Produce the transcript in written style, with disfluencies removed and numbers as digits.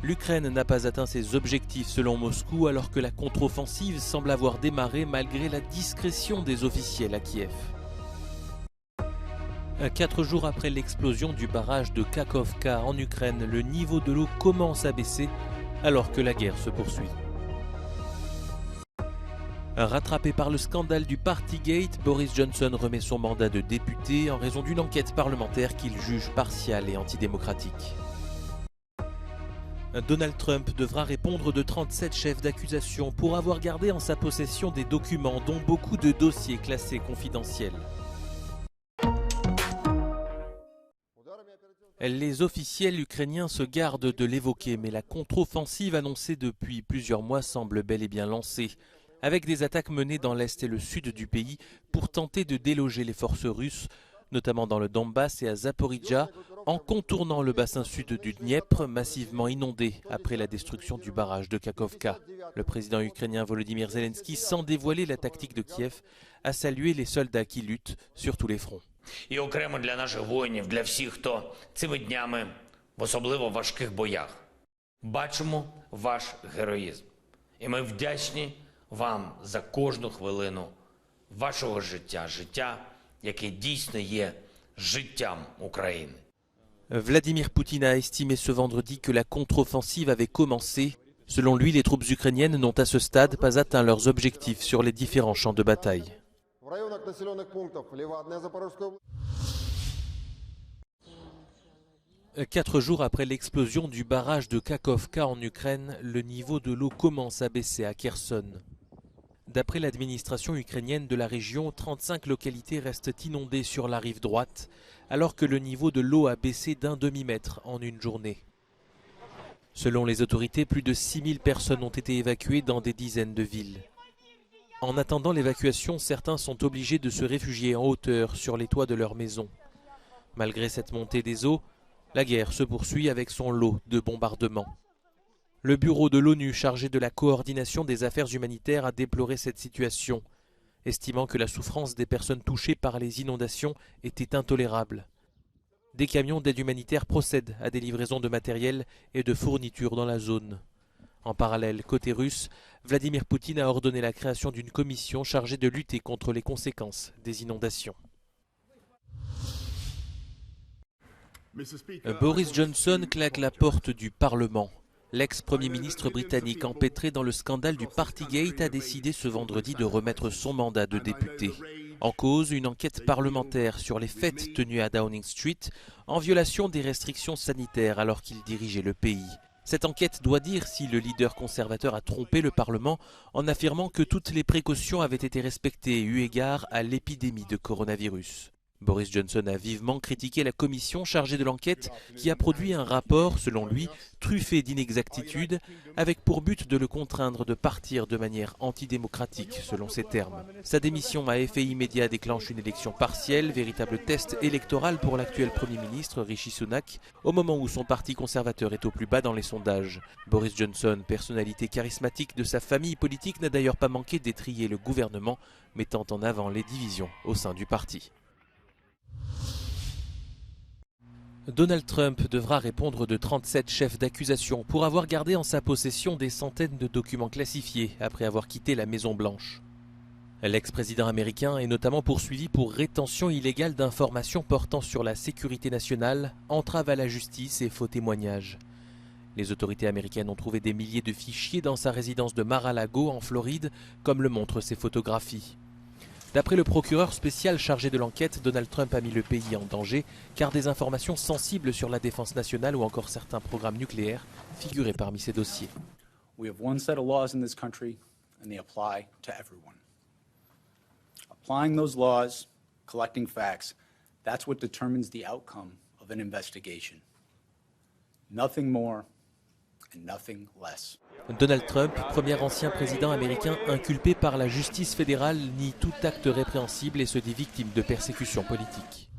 L'Ukraine n'a pas atteint ses objectifs selon Moscou alors que la contre-offensive semble avoir démarré malgré la discrétion des officiels à Kiev. 4 jours après l'explosion du barrage de Kakhovka en Ukraine, le niveau de l'eau commence à baisser alors que la guerre se poursuit. Rattrapé par le scandale du Partygate, Boris Johnson remet son mandat de député en raison d'une enquête parlementaire qu'il juge partiale et antidémocratique. Donald Trump devra répondre de 37 chefs d'accusation pour avoir gardé en sa possession des documents dont beaucoup de dossiers classés confidentiels. Les officiels ukrainiens se gardent de l'évoquer, mais la contre-offensive annoncée depuis plusieurs mois semble bel et bien lancée, avec des attaques menées dans l'est et le sud du pays pour tenter de déloger les forces russes, notamment dans le Donbass et à Zaporijjia, en contournant le bassin sud du Dniepr, massivement inondé après la destruction du barrage de Kakhovka. Le président ukrainien Volodymyr Zelensky, sans dévoiler la tactique de Kiev, a salué les soldats qui luttent sur tous les fronts. І окремо для наших воїнів, для всіх, хто цими днями в особливо важких боях. Бачимо ваш героїзм. І ми вдячні вам за кожну хвилину вашого життя, життя, яке дійсно є життям України. Vladimir Poutine a estimé ce vendredi que la contre-offensive avait commencé. Selon lui, les troupes ukrainiennes n'ont à ce stade pas atteint leurs objectifs sur les différents champs de bataille. 4 jours après l'explosion du barrage de Kakhovka en Ukraine, le niveau de l'eau commence à baisser à Kherson. D'après l'administration ukrainienne de la région, 35 localités restent inondées sur la rive droite, alors que le niveau de l'eau a baissé d'un demi-mètre en une journée. Selon les autorités, plus de 6000 personnes ont été évacuées dans des dizaines de villes. En attendant l'évacuation, certains sont obligés de se réfugier en hauteur sur les toits de leur maison. Malgré cette montée des eaux, la guerre se poursuit avec son lot de bombardements. Le bureau de l'ONU chargé de la coordination des affaires humanitaires a déploré cette situation, estimant que la souffrance des personnes touchées par les inondations était intolérable. Des camions d'aide humanitaire procèdent à des livraisons de matériel et de fournitures dans la zone. En parallèle, côté russe, Vladimir Poutine a ordonné la création d'une commission chargée de lutter contre les conséquences des inondations. Boris Johnson claque la porte du Parlement. L'ex-premier ministre britannique empêtré dans le scandale du Partygate a décidé ce vendredi de remettre son mandat de député. En cause, une enquête parlementaire sur les fêtes tenues à Downing Street en violation des restrictions sanitaires alors qu'il dirigeait le pays. Cette enquête doit dire si le leader conservateur a trompé le Parlement en affirmant que toutes les précautions avaient été respectées eu égard à l'épidémie de coronavirus. Boris Johnson a vivement critiqué la commission chargée de l'enquête qui a produit un rapport, selon lui, truffé d'inexactitudes, avec pour but de le contraindre de partir de manière antidémocratique, selon ses termes. Sa démission à effet immédiat déclenche une élection partielle, véritable test électoral pour l'actuel Premier ministre Rishi Sunak, au moment où son parti conservateur est au plus bas dans les sondages. Boris Johnson, personnalité charismatique de sa famille politique, n'a d'ailleurs pas manqué d'étriller le gouvernement, mettant en avant les divisions au sein du parti. Donald Trump devra répondre de 37 chefs d'accusation pour avoir gardé en sa possession des centaines de documents classifiés après avoir quitté la Maison-Blanche. L'ex-président américain est notamment poursuivi pour rétention illégale d'informations portant sur la sécurité nationale, entrave à la justice et faux témoignages. Les autorités américaines ont trouvé des milliers de fichiers dans sa résidence de Mar-a-Lago en Floride, comme le montrent ses photographies. D'après le procureur spécial chargé de l'enquête, Donald Trump a mis le pays en danger car des informations sensibles sur la défense nationale ou encore certains programmes nucléaires figuraient parmi ces dossiers. We have one set of laws in this country and they apply to everyone. Applying those laws, collecting facts, that's what determines the outcome of an investigation. Nothing more and nothing less. Donald Trump, premier ancien président américain inculpé par la justice fédérale, nie tout acte répréhensible et se dit victime de persécutions politiques.